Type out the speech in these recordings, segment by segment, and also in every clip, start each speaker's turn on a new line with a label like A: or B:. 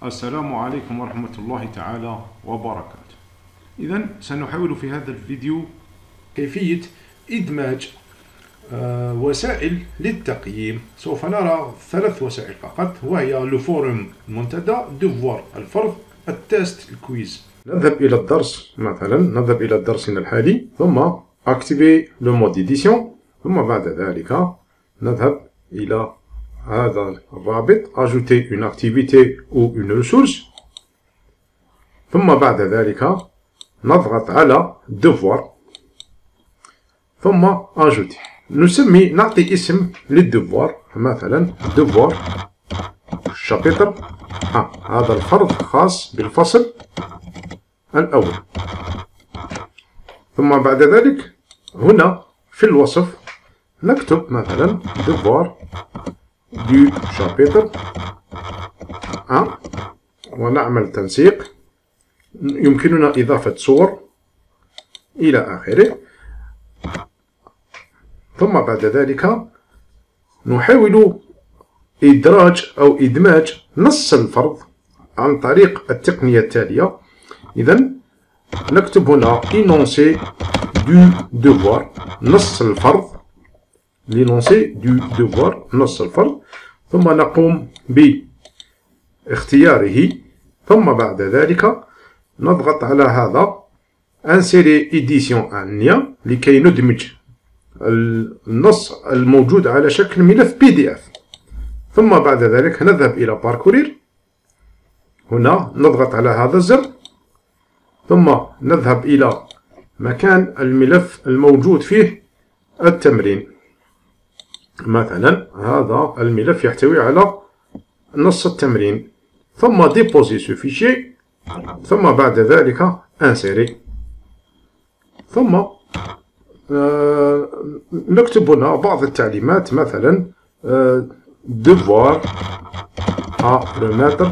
A: السلام عليكم ورحمة الله تعالى وبركاته. إذن سنحاول في هذا الفيديو كيفية إدماج وسائل للتقييم. سوف نرى 3 وسائل فقط، وهي الفورم المنتدى، ديفوار الفرض، التيست الكويز. نذهب إلى الدرس، مثلا نذهب إلى درسنا الحالي، ثم activer le mode d'édition، ثم بعد ذلك نذهب إلى هذا الرابط ajouter une activité ou une ressource، ثم بعد ذلك نضغط على devoir، ثم ajouter. نعطي اسم للديفوار، مثلا devoir chapitre 1، هذا الفرض خاص بالفصل الأول. ثم بعد ذلك هنا في الوصف نكتب مثلا devoir du chapitre 1 ونعمل تنسيق. يمكننا إضافة صور إلى آخره. ثم بعد ذلك نحاول إدماج نص الفرض عن طريق التقنية التالية. إذن نكتب هنا énoncé du devoir، نص الفرض، l'énoncé du devoir، نص الفرض، ثم نقوم باختياره، ثم بعد ذلك نضغط على هذا insérer édition en lien لكي ندمج النص الموجود على شكل ملف PDF. ثم بعد ذلك نذهب إلى باركورير، هنا نضغط على هذا الزر، ثم نذهب إلى مكان الملف الموجود فيه التمرين. مثلا هذا الملف يحتوي على نص التمرين، ثم déposer ce fichier، ثم بعد ذلك insérer، ثم نكتب هنا بعض التعليمات، مثلا devoir à remettre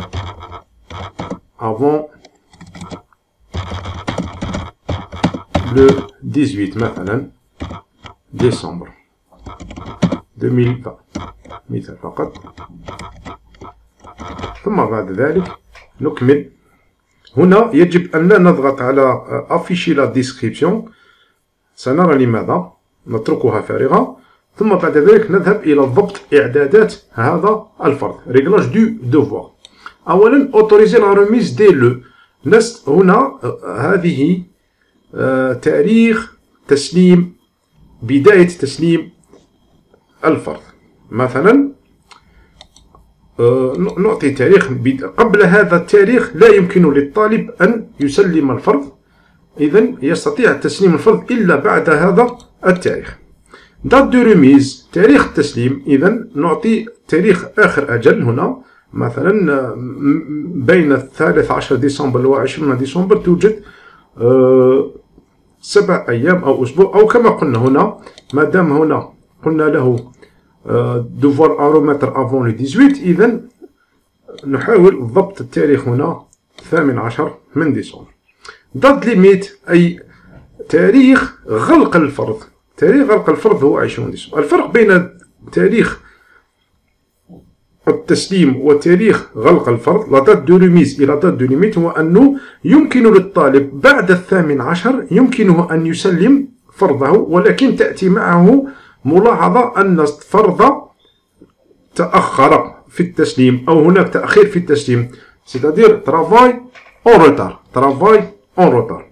A: avant le 18 مثلا décembre 2020 مثال فقط. ثم بعد ذلك نكمل. هنا يجب أن لا نضغط على afficher la description، سنرى لماذا، نتركها فارغة. ثم بعد ذلك نذهب إلى ضبط إعدادات هذا الفرض، réglage du devoir. أولا autoriser la remise dès le، هنا هذه تاريخ تسليم، بداية تسليم الفرض. مثلا نعطي تاريخ قبل هذا التاريخ لا يمكن للطالب أن يسلم الفرض، إذن يستطيع تسليم الفرض إلا بعد هذا التاريخ. date de remise، تاريخ التسليم، إذن نعطي تاريخ آخر أجل. هنا مثلا بين 13 ديسمبر و 20 ديسمبر توجد 7 أيام أو أسبوع، أو كما قلنا هنا، ما دام هنا قلنا له devoir à remettre avant le 18، إذن نحاول ضبط التاريخ هنا 18 من ديسمبر. date limite أي تاريخ غلق الفرض، تاريخ غلق الفرض هو 20 ديسمبر. الفرق بين تاريخ التسليم وتاريخ غلق الفرض، لا دات دو ريميز إلى دات دو ليميت، هو أنه يمكن للطالب بعد 18 يمكنه أن يسلم فرضه، ولكن تأتي معه ملاحظة أن الفرض تأخر في التسليم، أو هناك تأخير في التسليم، c'est-à-dire travail en retard، travail en retard.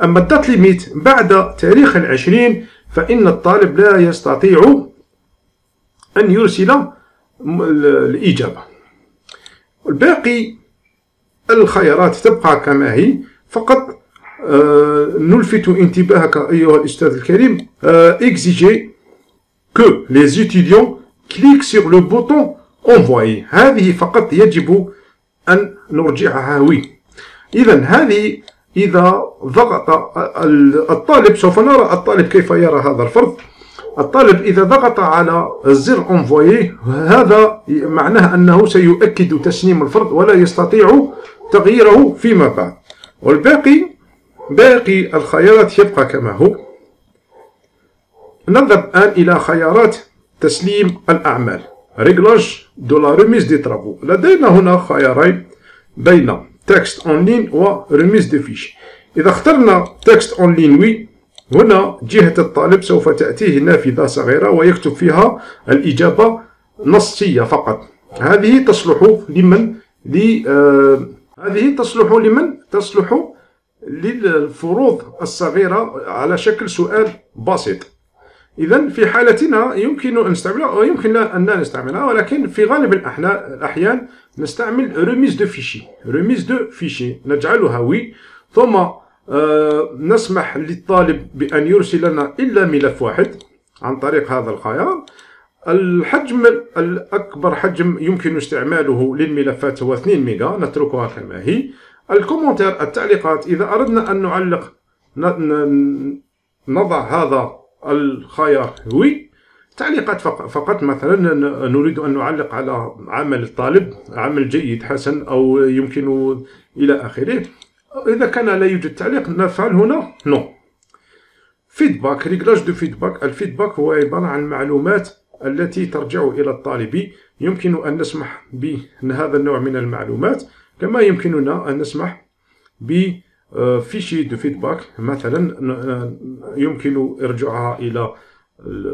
A: أما الدات ليميت بعد تاريخ 20 فإن الطالب لا يستطيع أن يرسل الإجابة. الباقي الخيارات تبقى كما هي، فقط نلفت انتباهك أيها الأستاذ الكريم، exiger que les étudiants cliquent sur le bouton envoyer، هذه فقط يجب أن نرجعها وي. إذن هذه إذا ضغط الطالب، سوف نرى الطالب كيف يرى هذا الفرض. الطالب إذا ضغط على الزر envoyer، هذا معناه أنه سيؤكد تسليم الفرض ولا يستطيع تغييره فيما بعد. باقي الخيارات يبقى كما هو. نذهب الآن إلى خيارات تسليم الأعمال، réglage de la remise des travaux. لدينا هنا خيارين، بين تكست اون لين وريميز دو فيشي. إذا اخترنا تكست اون لين وي، هنا جهة الطالب سوف تأتيه نافذة صغيرة ويكتب فيها الإجابة نصية فقط. هذه تصلح لمن تصلح للفروض الصغيرة على شكل سؤال بسيط. إذن في حالتنا يمكن أن نستعملها ويمكن أن لا نستعملها، ولكن في غالب الأحيان نستعمل ريميز دو فيشي. ريميز دو فيشي نجعلها وي، ثم نسمح للطالب بأن يرسل لنا إلا ملف واحد عن طريق هذا الخيار. الحجم الأكبر حجم يمكن استعماله للملفات هو 2 ميجا، نتركها كما هي. الكومنتير التعليقات، إذا أردنا أن نعلق نضع هذا الخيار وي. تعليقات فقط مثلا نريد أن نعلق على عمل الطالب، عمل جيد حسن أو يمكن إلى آخره. إذا كان لا يوجد تعليق نفعل هنا نو. فيدباك، ريغلاج دو فيدباك. الفيدباك هو عبارة عن معلومات التي ترجع إلى الطالب. يمكن أن نسمح بهذا النوع من المعلومات، كما يمكننا أن نسمح بفيشي دو فيدباك مثلا يمكن إرجاعها إلى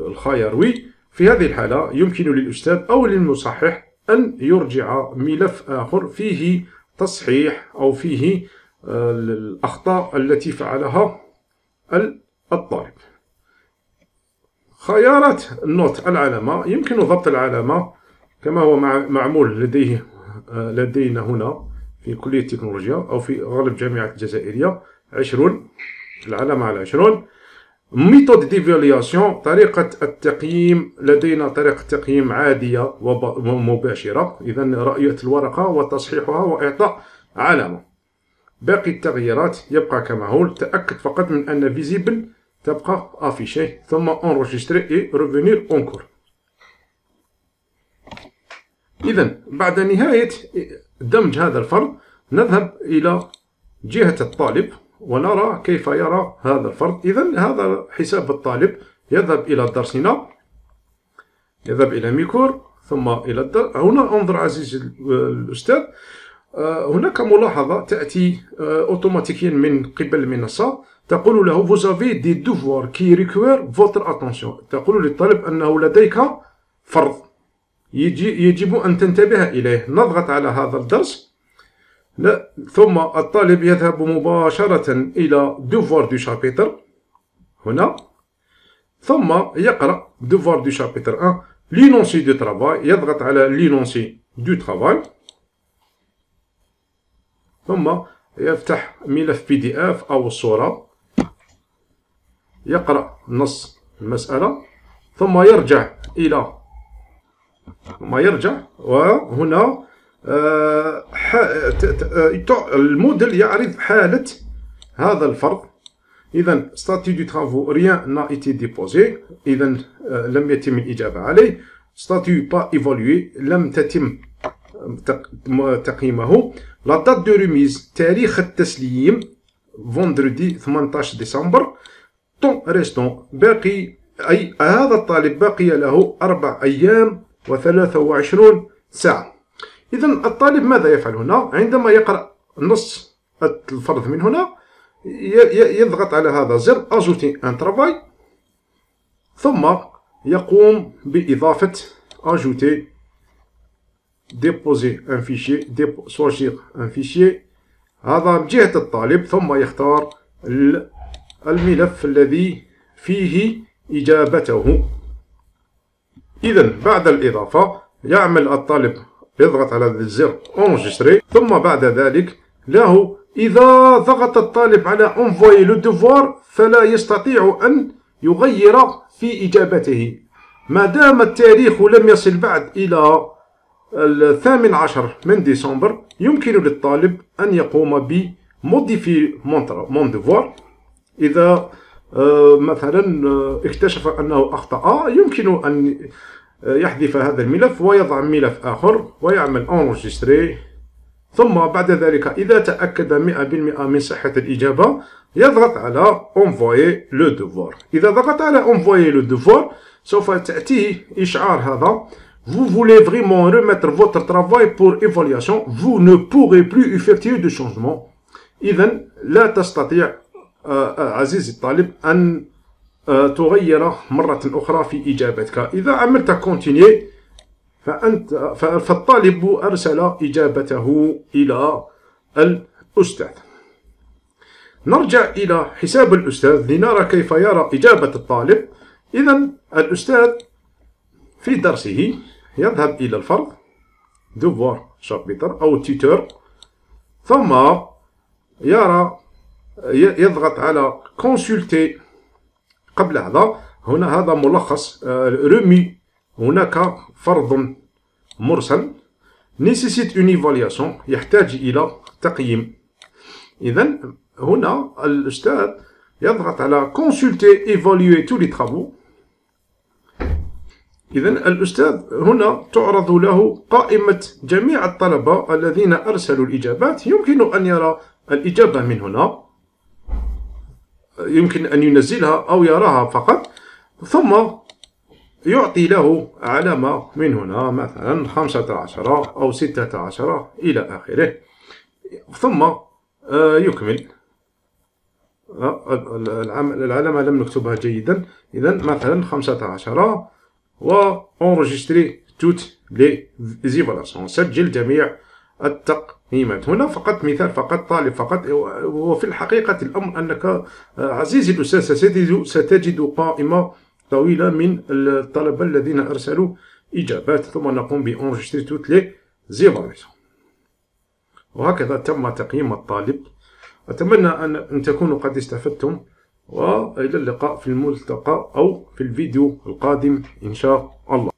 A: الخيار وي. في هذه الحالة يمكن للأستاذ أو للمصحح أن يرجع ملف آخر فيه تصحيح أو فيه الأخطاء التي فعلها الطالب. خيارات النوت العلامة، يمكن ضبط العلامة كما هو معمول لدينا هنا في كلية التكنولوجيا أو في غالب جامعة الجزائرية. 20 العلامة على 20. ميثود ديفالياسيون، طريقة التقييم. لدينا طريقة تقييم عادية ومباشرة، إذا رؤية الورقة وتصحيحها وإعطاء علامة. باقي التغييرات يبقى كما هو. تأكد فقط من أن فيزيبل تبقى افيشي، ثم انرجستري اي ريفينير اونكور. إذا بعد نهاية دمج هذا الفرد نذهب إلى جهة الطالب ونرى كيف يرى هذا الفرد. إذا هذا حساب الطالب، يذهب إلى درسنا، يذهب إلى ميكور ثم إلى هنا انظر عزيزي الأستاذ، هناك ملاحظة تأتي أوتوماتيكيا من قبل المنصة تقول له vous avez des devoirs qui requièrent votre attention. تقول للطالب أنه لديك فرض يجب أن تنتبه إليه. نضغط على هذا الدرس، ثم الطالب يذهب مباشرة إلى devoir du chapitre هنا، ثم يقرأ devoir du chapitre 1 l'énoncé du travail. يضغط على l'énoncé du travail، ثم يفتح ملف PDF أو الصورة، يقرأ نص المسألة، ثم يرجع وهنا الموديل يعرض حالة هذا الفرد. إذا ستاتيو دو ترافو ريان نا إيتي ديبوزي، إذا لم يتم الإجابة عليه. ستاتيو با إيفالوي، لم تتم تقييمه. لا دات دو ريميز، تاريخ التسليم فوندردي 18 ديسمبر. طون ريستون، باقي أي هذا الطالب باقي له 4 أيام و23 ساعة. إذا الطالب ماذا يفعل هنا؟ عندما يقرأ نص الفرض من هنا يضغط على هذا الزر أجوتي ان ترافاي، ثم يقوم بإضافة أجوتي déposer un fichier choisir un fichier، هذا من جهة الطالب، ثم يختار الملف الذي فيه إجابته. إذا بعد الإضافة يعمل الطالب، يضغط على الزر enregistrer، ثم بعد ذلك له إذا ضغط الطالب على envoyer le devoir فلا يستطيع أن يغير في إجابته ما دام التاريخ لم يصل بعد إلى 18 من ديسمبر. يمكن للطالب أن يقوم بموديفي مون ديفوار. إذا مثلا اكتشف أنه أخطأ يمكن أن يحذف هذا الملف ويضع ملف آخر ويعمل enregistrer، ثم بعد ذلك إذا تأكد 100% من صحة الإجابة يضغط على envoyer le devoir. إذا ضغط على envoyer le devoir سوف تأتيه إشعار هذا vous voulez vraiment remettre votre travail pour évaluation, vous ne pourrez plus effectuer de changement. إذا لا تستطيع عزيزي الطالب أن تغير مرة أخرى في إجابتك. إذا عملت كونتينيي فالطالب أرسل إجابته إلى الأستاذ. نرجع إلى حساب الأستاذ لنرى كيف يرى إجابة الطالب. إذا الأستاذ في درسه يذهب إلى الفرد devoir chapitre أو tuteur، ثم يضغط على consulter. قبل هنا هذا ملخص رمي. هناك فرض مرسل nécessite une évaluation، يحتاج إلى تقييم. إذا هنا الأستاذ يضغط على consulter évaluer tous les travaux. إذا الأستاذ هنا تعرض له قائمة جميع الطلبة الذين أرسلوا الإجابات. يمكن أن يرى الإجابة من هنا، يمكن أن ينزلها أو يراها فقط، ثم يعطي له علامة من هنا مثلا 15 أو 16 إلى آخره، ثم يكمل. العلامة لم نكتبها جيدا. إذا مثلا 15 و enregistrer toutes les évaluations، سجل جميع التقييمات. هنا فقط مثال، فقط طالب فقط. وفي الحقيقة الأمر أنك عزيزي الأستاذ ستجد قائمة طويلة من الطلبة الذين أرسلوا إجابات، ثم نقوم ب enregistrer toutes les évaluations. وهكذا تم تقييم الطالب. أتمنى أن تكونوا قد استفدتم، وإلى اللقاء في الملتقى أو في الفيديو القادم إن شاء الله.